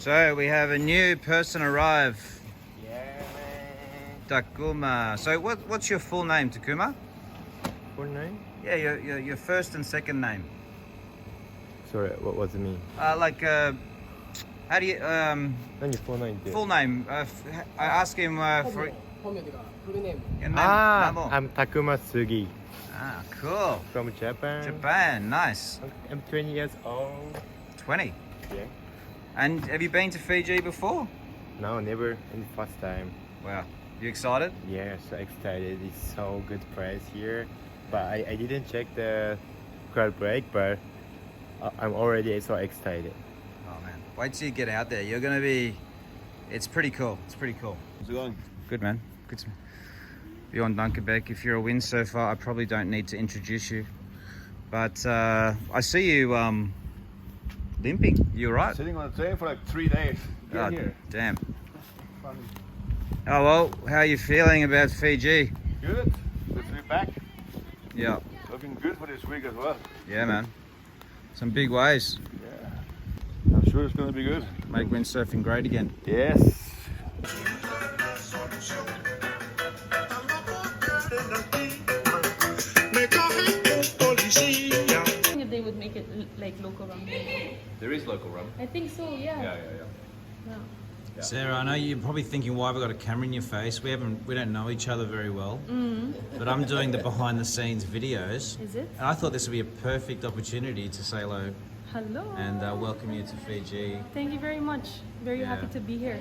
So we have a new person arrive. Yeah, man. Takuma. So what's your full name, Takuma? Full name? Yeah, your first and second name. Sorry, what does it mean? How do you full name? full name? I asked him for full name. your name. Namo. I'm Takuma Sugi Ah, cool. from Japan. Japan, nice. I'm 20 years old. 20. Yeah. And have you been to Fiji before? No, never. In the first time. Wow. You excited? Yeah, so excited. It's so good price here. But I didn't check the crowd break, but I'm already so excited. Oh man. Wait till you get out there. You're gonna be. It's pretty cool. It's pretty cool. How's it going? Good man. Good. Bjorn Dunkerbeck. If you're a windsurfer, I probably don't need to introduce you. But I see you limping. You all right? Sitting on the train for like 3 days. Get here. Damn. Fun. Oh well, how are you feeling about Fiji? Good. Good to be back. Yeah. Looking good for this week as well. Yeah, man. Some big waves. Yeah. I'm sure it's going to be good. Make windsurfing great again. Yes. If they would make it like local rum. There is local rum. I think so, yeah. Yeah. Yeah. Sarah, I know you're probably thinking, why have I got a camera in your face? We don't know each other very well. But I'm doing the behind the scenes videos. Is it? And I thought this would be a perfect opportunity to say hello Hello. and welcome you to Fiji. Thank you very much. Very Yeah. happy to be here.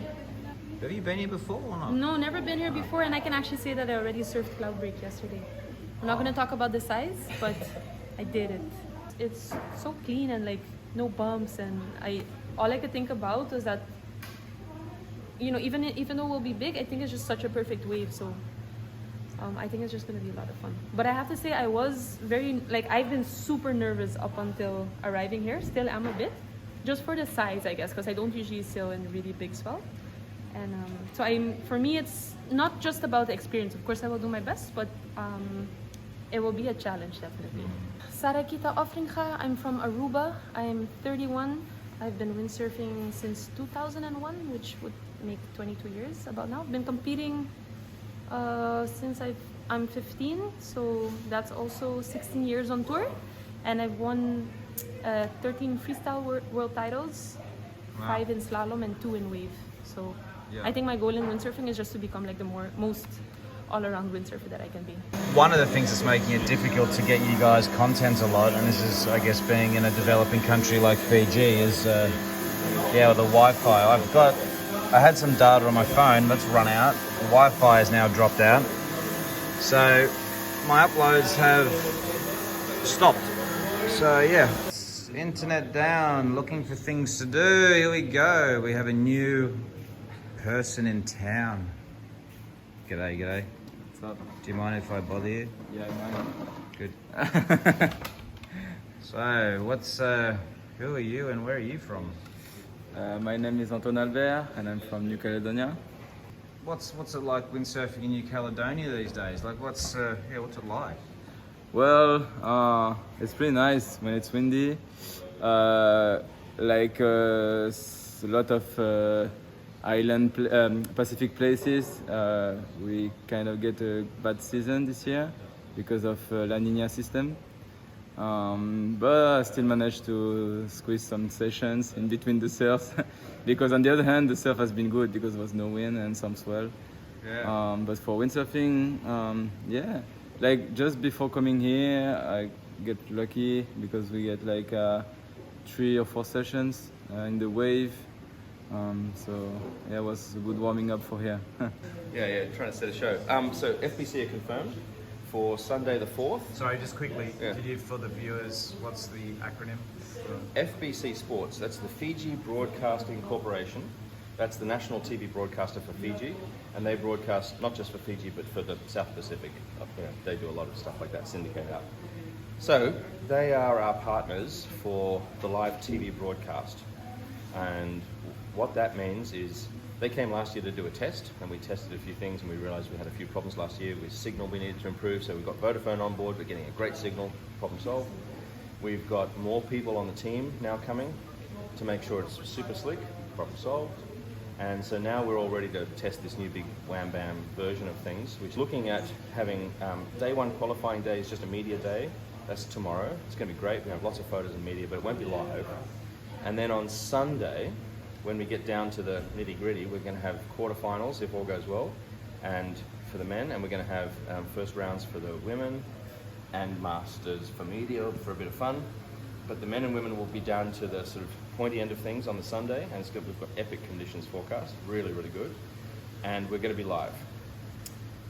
Have you been here before or not? No, never been here before, and I can actually say that I already surfed cloud break yesterday. I'm not gonna talk about the size, but I did it. It's so clean and like no bumps, and all I could think about was that, you know, even though we'll be big, I think it's just such a perfect wave. So I think it's just gonna be a lot of fun. But I have to say, I was I've been super nervous up until arriving here. Still am a bit, just for the size, I guess, because I don't usually sail in really big swell. And so for me, it's not just about the experience. Of course, I will do my best, but it will be a challenge, definitely. Sarakita Ofringa, I'm from Aruba. I'm 31. I've been windsurfing since 2001, which would make 22 years about now. I've been competing since I'm 15, so that's also 16 years on tour. And I've won 13 freestyle world titles, Wow. 5 in slalom and 2 in wave. So Yeah. I think my goal in windsurfing is just to become like the most all-around windsurfer that I can be. One of the things that's making it difficult to get you guys content a lot, and this is, I guess, being in a developing country like Fiji, is the Wi-Fi. I had some data on my phone that's run out. The Wi-Fi has now dropped out, so my uploads have stopped. So yeah, internet down, looking for things to do. Here we go. We have a new person in town. G'day. What's up? Do you mind if I bother you? Yeah, I mind. Good. So, who are you and where are you from? My name is Anton Albert and I'm from New Caledonia. What's it like windsurfing in New Caledonia these days? Like, what's it like? Well, it's pretty nice when it's windy. A lot of island, Pacific places. We kind of get a bad season this year because of La Nina system. But I still managed to squeeze some sessions in between the surfs because on the other hand, the surf has been good because there was no wind and some swell. Yeah. But for windsurfing, yeah, like just before coming here, I get lucky because we get like 3 or 4 sessions in the wave. So yeah, it was a good warming up for here. Yeah, trying to set a show. So FBC are confirmed for Sunday the 4th. Sorry, just quickly, Yeah. could you, for the viewers, what's the acronym? FBC Sports, that's the Fiji Broadcasting Corporation. That's the national TV broadcaster for Fiji, and they broadcast not just for Fiji but for the South Pacific up there. They do a lot of stuff like that, syndicate out. So they are our partners for the live TV broadcast, and what that means is they came last year to do a test, and we tested a few things, and we realised we had a few problems last year with signal we needed to improve. So we've got Vodafone on board. We're getting a great signal. Problem solved. We've got more people on the team now coming. to make sure it's super slick, problem solved. And so now we're all ready to test this new big wham bam version of things, which looking at having day one qualifying day is just a media day. That's tomorrow. It's going to be great. We have lots of photos and media, but it won't be live. And then on Sunday, when we get down to the nitty gritty, we're going to have quarterfinals if all goes well, and for the men, and we're going to have first rounds for the women and masters for media for a bit of fun. But the men and women will be down to the sort of pointy end of things on the Sunday, and we've got epic conditions forecast, really, really good. And we're going to be live.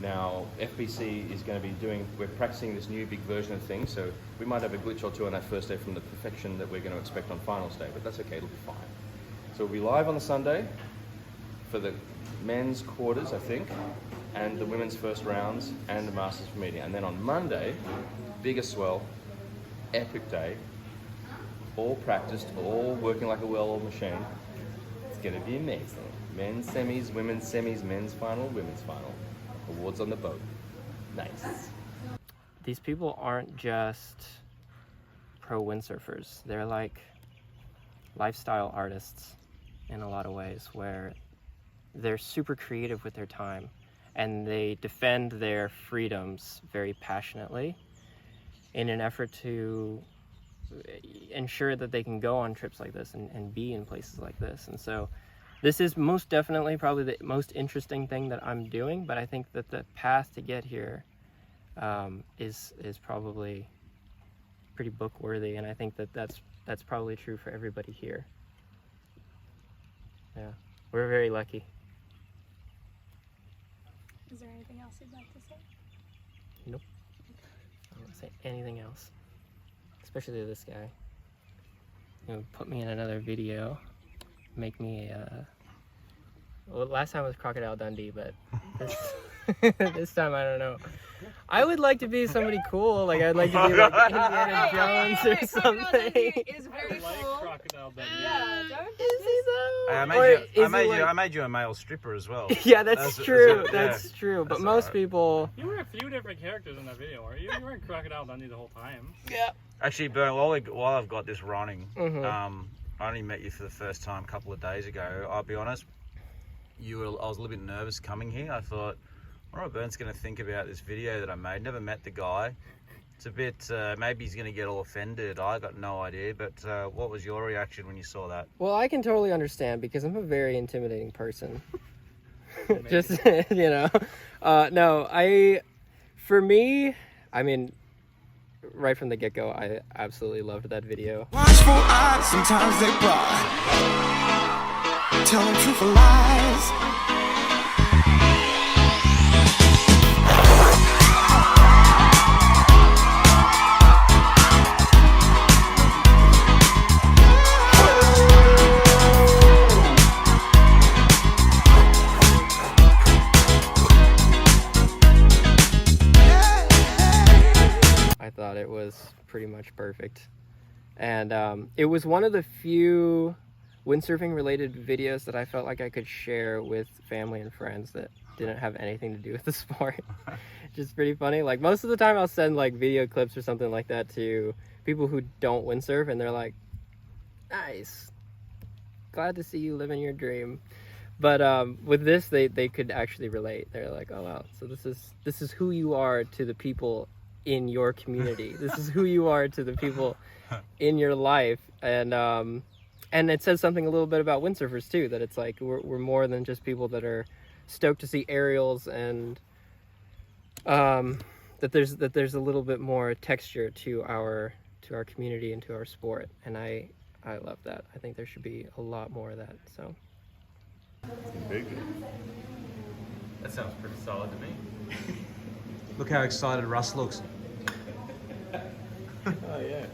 Now, FBC is going to be we're practicing this new big version of things, so we might have a glitch or two on that first day from the perfection that we're going to expect on finals day, but that's okay, it'll be fine. So we'll be live on the Sunday for the men's quarters, I think, and the women's first rounds, and the masters for media. And then on Monday, bigger swell, epic day, all practiced, all working like a well-oiled machine. It's going to be amazing. Men's semis, women's semis, men's final, women's final. Awards on the boat. Nice. These people aren't just pro windsurfers. They're like lifestyle artists in a lot of ways, where they're super creative with their time and they defend their freedoms very passionately in an effort to ensure that they can go on trips like this and be in places like this. And so this is most definitely probably the most interesting thing that I'm doing, but I think that the path to get here is probably pretty book worthy, and I think that that's probably true for everybody here. Yeah, we're very lucky. Is there anything else you'd like to say? Nope. I don't want to say anything else. Especially to this guy. You know, put me in another video. Make me well, last time was Crocodile Dundee, but this, this time I don't know. I would like to be somebody cool. Like I'd like to be like Indiana Jones or something. Is very cool. Crocodile Dundee. Yeah, Is he though? I made you a male stripper as well. Yeah, that's true. yeah. That's true. But That's most alright. people. You were a few different characters in that video, are you? You weren't Crocodile Dundee the whole time. Yeah. Actually, Bern, while I've got this running, Mhm. I only met you for the first time a couple of days ago. I'll be honest, I was a little bit nervous coming here. I thought, I wonder what Bern's going to think about this video that I made. Never met the guy. It's a bit, maybe he's going to get all offended. I got no idea, but what was your reaction when you saw that? Well, I can totally understand because I'm a very intimidating person. Just, you know. No, for me, I mean, right from the get-go, I absolutely loved that video. Watchful eyes, sometimes they pry, telling truthful lies. I thought it was pretty much perfect. And it was one of the few windsurfing related videos that I felt like I could share with family and friends that didn't have anything to do with the sport. Just pretty funny. Like most of the time I'll send like video clips or something like that to people who don't windsurf and they're like, nice, glad to see you living your dream. But with this, they could actually relate. They're like, oh wow, so this is who you are to the people in your community. This is who you are to the people in your life. And it says something a little bit about windsurfers too, that it's like we're more than just people that are stoked to see aerials, and that there's a little bit more texture to our community and to our sport. And I love that. I think there should be a lot more of that. So Big. That sounds pretty solid to me. Look how excited Russ looks. Oh yeah.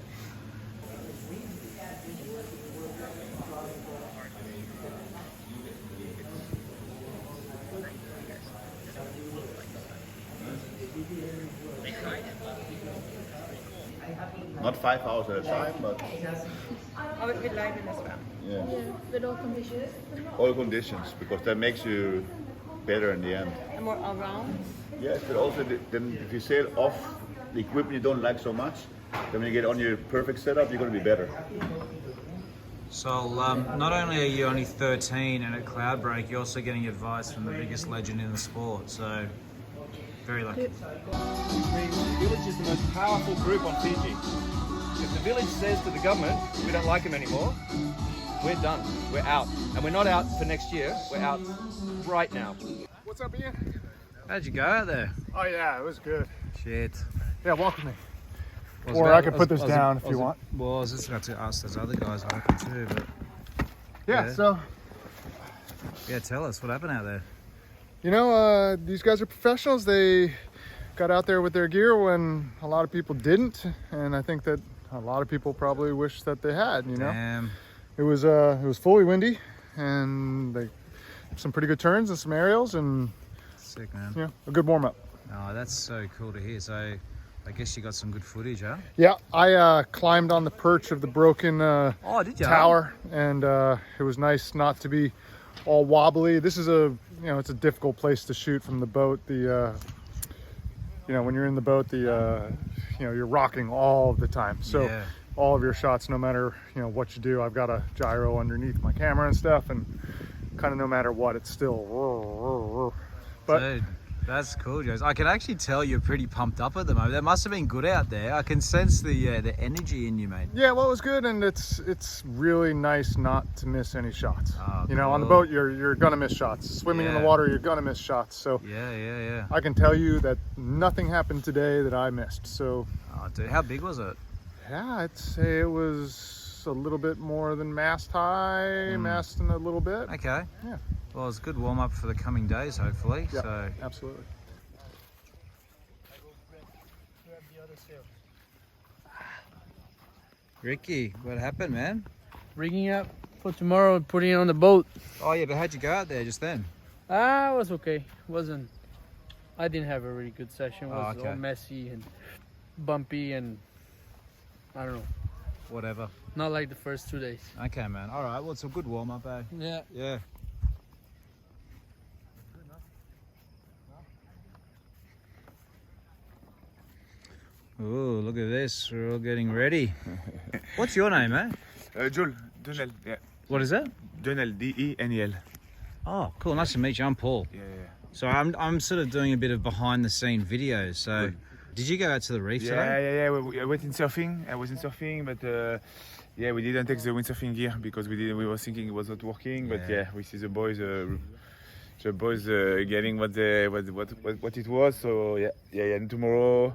Not 5 hours at a time, but with lighting as well. yeah, With all conditions. all conditions, because that makes you better in the end. And more around. Yes, but also then if you sail off the equipment you don't like so much, then when you get on your perfect setup, you're going to be better. So not only are you only 13 and at Cloudbreak, you're also getting advice from the biggest legend in the sport. So very lucky. The village is the most powerful group on Fiji. If the village says to the government, we don't like them anymore, we're done. We're out. And we're not out for next year. We're out right now. What's up, Ian? How'd you go out there? Oh yeah, it was good. Shit. Yeah, welcome me. Or I could put this down if you want. Well, I was just about to ask those other guys I reckon too, but Yeah, so yeah, tell us what happened out there. you know, these guys are professionals. They got out there with their gear when a lot of people didn't, and I think that a lot of people probably wish that they had. You know, Damn. it was fully windy, and they some pretty good turns and some aerials, and Sick, man. you know, a good warm up. Oh, that's so cool to hear. So I guess you got some good footage, huh? Yeah, I climbed on the perch of the broken Oh, did you? tower, and it was nice not to be all wobbly. This is it's a difficult place to shoot from the boat. The when you're in the boat, you're rocking all the time. So Yeah. all of your shots, no matter what you do, I've got a gyro underneath my camera and stuff, and kind of no matter what, it's still. But Dude, that's cool, Joe. I can actually tell you're pretty pumped up at the moment. That must have been good out there. I can sense the energy in you, mate. yeah, well, it was good, and it's really nice not to miss any shots. Oh, On the cool. boat, you're gonna miss shots. Swimming in the Yeah. water, you're gonna miss shots. So Yeah. I can tell you that nothing happened today that I missed. So Oh, dude, how big was it? yeah, I'd say it was a little bit more than mast high, mast and a little bit. Okay. Yeah. Well, it's a good warm up for the coming days, hopefully. Yeah, So absolutely. Ricky, what happened, man? Rigging up for tomorrow and putting it on the boat. Oh yeah, but how'd you go out there just then? It was okay. I didn't have a really good session. It was Oh, okay. all messy and bumpy, and I don't know. Whatever. Not like the first 2 days. Okay, man. All right. Well, it's a good warm up, eh? Yeah. Yeah. Oh, look at this. We're all getting ready. What's your name, eh? Joel, Donnell, yeah. What is that? Donnell, D-E-N-E-L. Oh, cool. Nice to meet you. I'm Paul. Yeah. So I'm sort of doing a bit of behind the scene videos. So did you go out to the reef today? Yeah. I went in surfing. I was in surfing, but we didn't take the windsurfing gear because we were thinking it was not working. But Yeah. we see the boys getting what it was. So yeah. And tomorrow,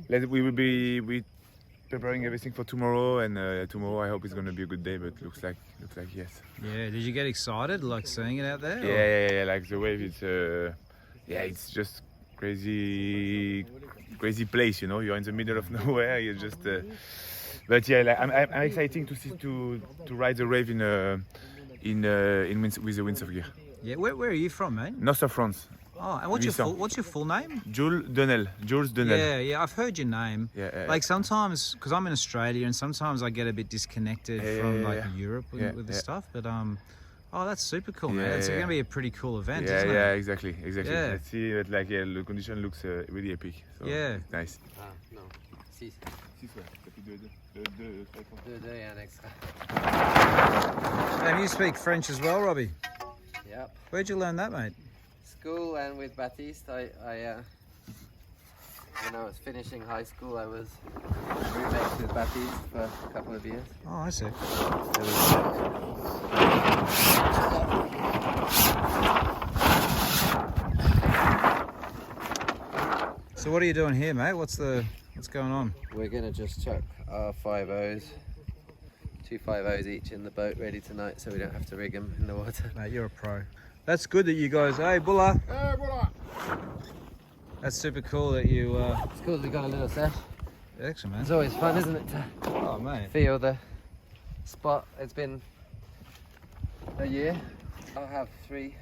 we will be preparing everything for tomorrow, and tomorrow I hope it's gonna be a good day. But looks like yes. Yeah. Did you get excited, like seeing it out there? or- Yeah. Like the wave, it's just crazy place. You're in the middle of nowhere. You're just. But yeah, like, I'm excited to ride the wave with the windsurf gear. Yeah. Where are you from, mate? North of France. Oh, and what's your full name? Jules Donnell. Yeah. I've heard your name. Yeah. Like sometimes, because I'm in Australia, and sometimes I get a bit disconnected from Europe with the stuff. But oh, that's super cool, man. It's going to be a pretty cool event, isn't it? Yeah, exactly. Yeah. Let's see, but the condition looks really epic. So Yeah. it's nice. No. Si. Deux et un extra. And you speak French as well, Robbie? Yep. Where'd you learn that, mate? School and with Baptiste, I when I was finishing high school, I was roommates with Baptiste for a couple of years. Oh, I see. So what are you doing here, mate? What's going on? We're gonna just chuck our 5.0s, 2 5.0s each in the boat ready tonight, so we don't have to rig them in the water. Mate, you're a pro. That's good that you guys. Hey, Bula. Hey, Bula. That's super cool that you. It's cool we got a little sesh. Excellent, man. It's always fun, isn't it, to Oh, mate. feel the spot. It's been a year. I'll have 3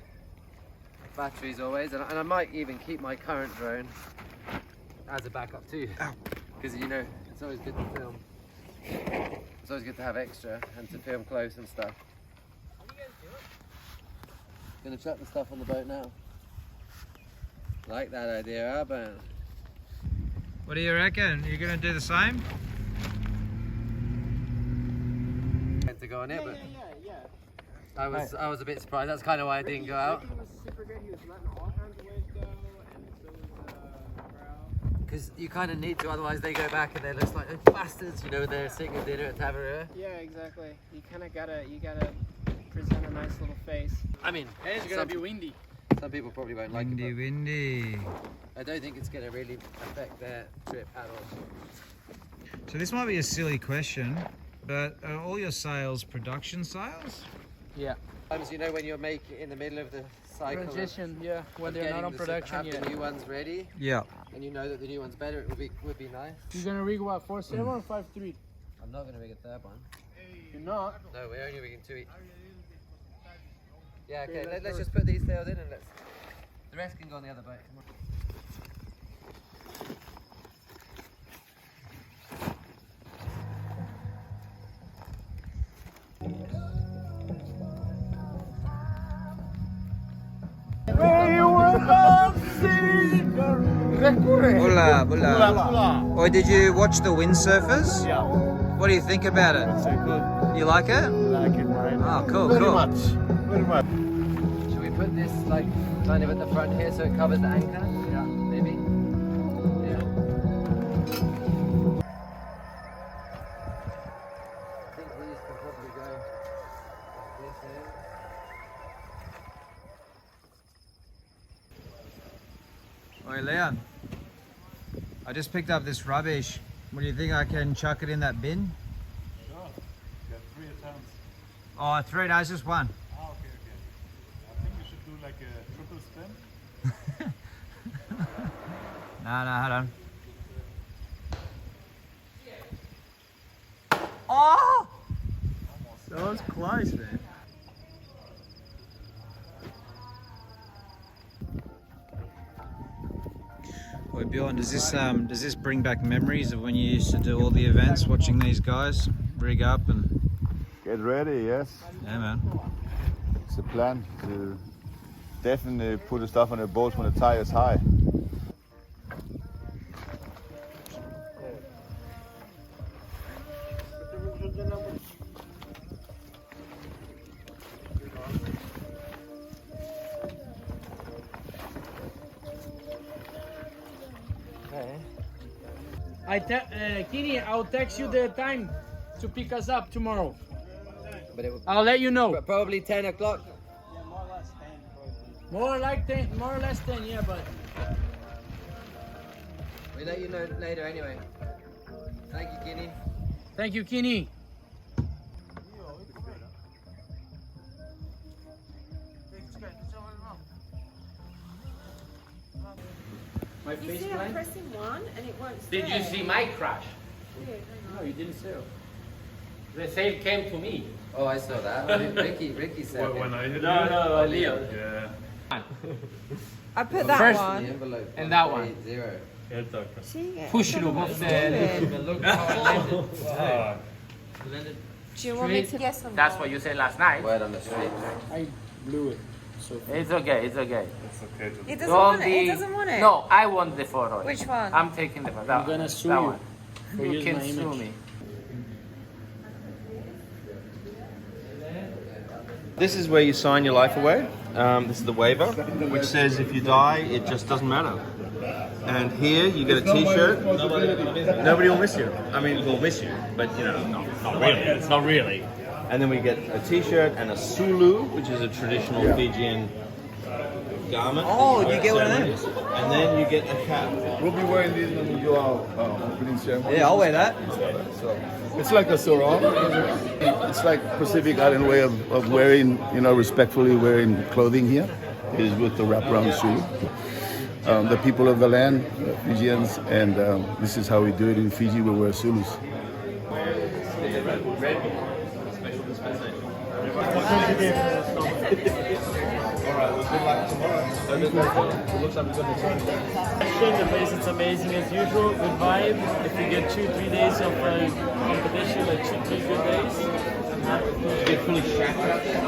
batteries always, and I might even keep my current drone as a backup too, because it's always good to film. It's always good to have extra and to film close and stuff. Gonna chuck the stuff on the boat now. Like that idea, huh, Ben? What do you reckon? You gonna do the same? Going to go on it, but I was a bit surprised. That's kind of why I didn't go out. Because you kind of need to, otherwise they go back and they're just like those bastards, you know, they're sitting at dinner at Tavernier. Yeah, exactly. You kind of gotta present a nice little face. I mean, it's gonna be windy. Some people probably won't like it. Windy. I don't think it's gonna really affect their trip at all. So this might be a silly question, but are all your sales production sales? Yeah. Sometimes, you know, when you're making in the middle of the cycle, Transition, yeah. When they're not on production have yet. the new ones ready. Yeah. And you know that the new one's better. It would be nice. You're gonna rig what, 4.7 or 5.3? I'm not gonna rig a third one. You're not? No, we're only rigging 2 each. Yeah, okay. Let's just put these sails in and the rest can go on the other boat. Come on. Bula, Bula. Or did you watch the windsurfers? Yeah. What do you think about it? It's good. You like it? I like it, man. Oh, cool, Very cool. much. Very much. Should we put this like kind of at the front here so it covers the anchor? Yeah. Maybe? Yeah. I think these can probably go like this here. Oi, Leon. I just picked up this rubbish. What do you think? I can chuck it in that bin? Sure. You have 3 attempts. Oh, 3 days, just one. Ah, okay. I think you should do like a triple spin. No, hold on. Oh! That was close, man. Wait, Bjorn, does this bring back memories of when you used to do all the events, watching these guys rig up and? Get ready, yes. Yeah, man. It's the plan to definitely put the stuff on the boat when the tide is high. Kini, I'll text you the time to pick us up tomorrow. But I'll let you know. Probably 10 o'clock. More like 10, more or less 10, yeah, but. We'll let you know later anyway. Thank you, Kini. Thank you, Kini. My You see, I'm pressing 1 and it won't Did you see my crash? Yeah, No, you didn't sail. The sail came to me. Oh, I saw that. Ricky said When I hit No, Leo. Yeah. I put that First, one. The envelope And that one. 0. See, Push it above the. Look Do you want me to guess on That's what you said last night. Word on the street. I blew it. So It's okay, it's okay. It's okay to It doesn't want it. It doesn't want it. No, I want the photo. Which one? I'm taking the photo. I'm gonna sue that you one. for You using can my sue image. me. This is where you sign your life away. This is the waiver, which says if you die, it just doesn't matter. And here you get a T-shirt. Nobody will miss you. I mean, we'll miss you, but you know, not really. It's not really. And then we get a T-shirt and a sulu, which is a traditional Fijian garment. Oh, you get one of those? And then you get a cap. We'll be wearing these when we do our opening ceremony. Yeah, I'll wear that. So it's like a sarong. It's like Pacific Island way of wearing, respectfully wearing clothing here. Is with the wraparound shoe. The people of the land, Fijians, and this is how we do it in Fiji. We wear Zulus. The place is amazing as usual. Good vibe. If you get 2-3 days of competition, like 2-3 good days, I'm happy. Get fully shacked out there.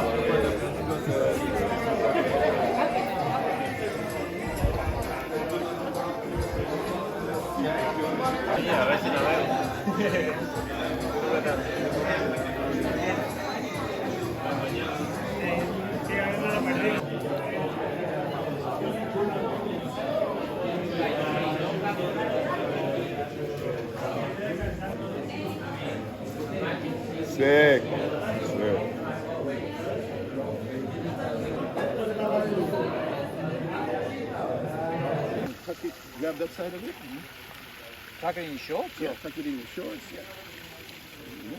tuck it, grab that side of it. Tuck it in your shorts? Yeah, tuck it in your shorts, yeah. Yeah.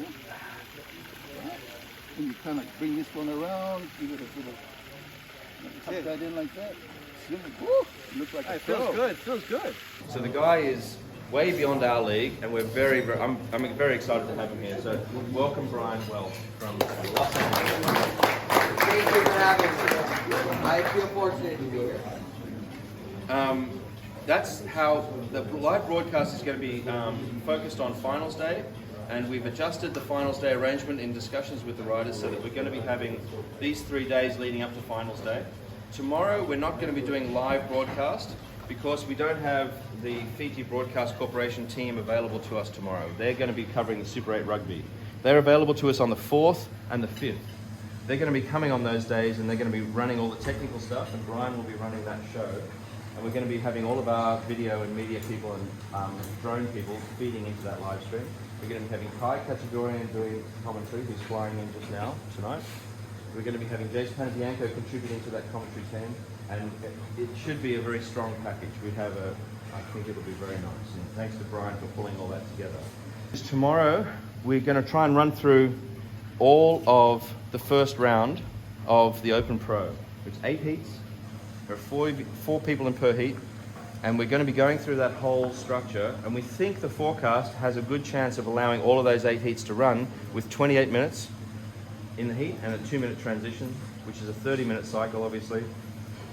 Right. And you kind of bring this one around, give it a bit of, tuck that in like that. Woo! Looks like a pro. Feels good. So the guy is way beyond our league, and we're I'm very excited to have him here. So welcome Brian Welch from Los Angeles. Thank you for having me. I feel fortunate to be here. That's how the live broadcast is going to be focused on finals day, and we've adjusted the finals day arrangement in discussions with the riders so that we're going to be having these 3 days leading up to finals day. Tomorrow we're not going to be doing live broadcast because we don't have the Fiji Broadcast Corporation team available to us tomorrow. They're going to be covering the Super 8 rugby. They're available to us on the 4th and the 5th. They're going to be coming on those days, and they're going to be running all the technical stuff, and Brian will be running that show. And we're going to be having all of our video and media people and drone people feeding into that live stream. We're going to be having Kai Kachagorian doing commentary, who's flying in just now, tonight. We're going to be having Jace Panadianko contributing to that commentary team, and it should be a very strong package. I think it'll be very nice, and thanks to Brian for pulling all that together. Tomorrow, we're going to try and run through all of the first round of the Open Pro. It's 8 heats. There are four people in per heat, and we're going to be going through that whole structure, and we think the forecast has a good chance of allowing all of those 8 heats to run with 28 minutes in the heat and a 2-minute transition, which is a 30-minute cycle, obviously.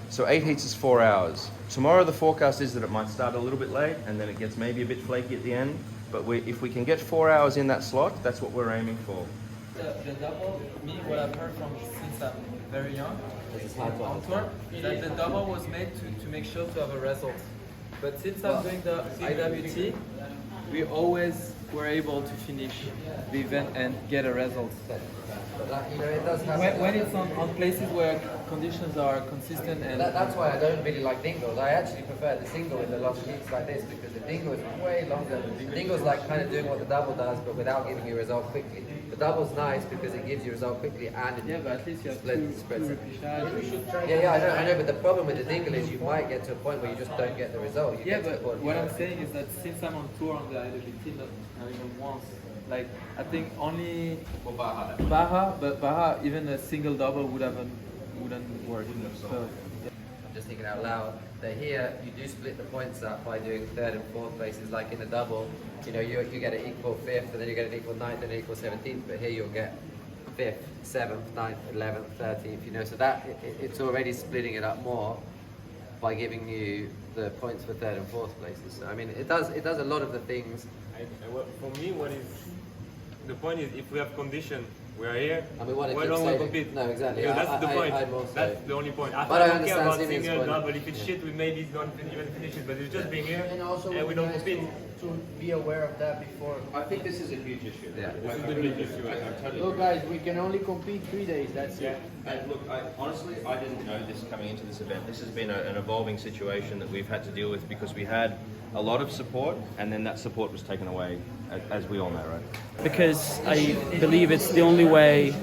So 8 heats is 4 hours. Tomorrow the forecast is that it might start a little bit late, and then it gets maybe a bit flaky at the end, but if we can get 4 hours in that slot, that's what we're aiming for. The double, what I've heard from since I'm very young, on tour, that the double was made to make sure to have a result. But since I'm doing the IWT, we always were able to finish the event and get a result. It does happen. When it's on places where conditions are consistent, and that's why I don't really like dingles. I actually prefer the single in the long heats like this, because the dingle is way longer. The dingle is like kind of doing what the double does, but without giving you a result quickly. The double's nice because it gives you a result quickly, and but at least you have spreads. I know, but the problem with the dingle is you might get to a point where you just don't get the result. But what I'm saying is that since I'm on tour on the IWT, not even once. Like, I think only Baja, but Baja, even a single double wouldn't work. So, I'm just thinking out loud that here you do split the points up by doing 3rd and 4th places, like in the double. You get an equal 5th, and then you get an equal 9th and an equal 17th. But here you'll get 5th, 7th, 9th, 11th, 13th. So that it's already splitting it up more by giving you the points for 3rd and 4th places. So I mean, it does a lot of the things. For me, the point is, if we have condition, we are here. And we want to why don't we compete? No, exactly. Because that's the point. That's the only point. I don't care about single, double. If it's shit, we maybe don't even finish it. But it's just being here, and we don't compete. To be aware of that before. I think this is a huge issue. Yeah, this is a big issue. Look, guys, we can only compete 3 days. That's it. And look, honestly, I didn't know this coming into this event. This has been an evolving situation that we've had to deal with because we had a lot of support, and then that support was taken away, as we all know, right? Because I believe it's the only way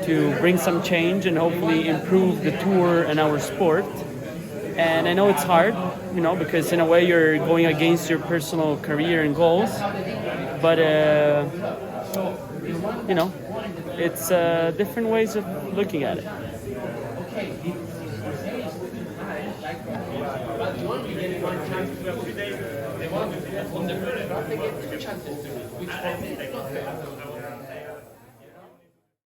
to bring some change and hopefully improve the tour and our sport. And I know it's hard, because in a way you're going against your personal career and goals. But, it's different ways of looking at it. They want to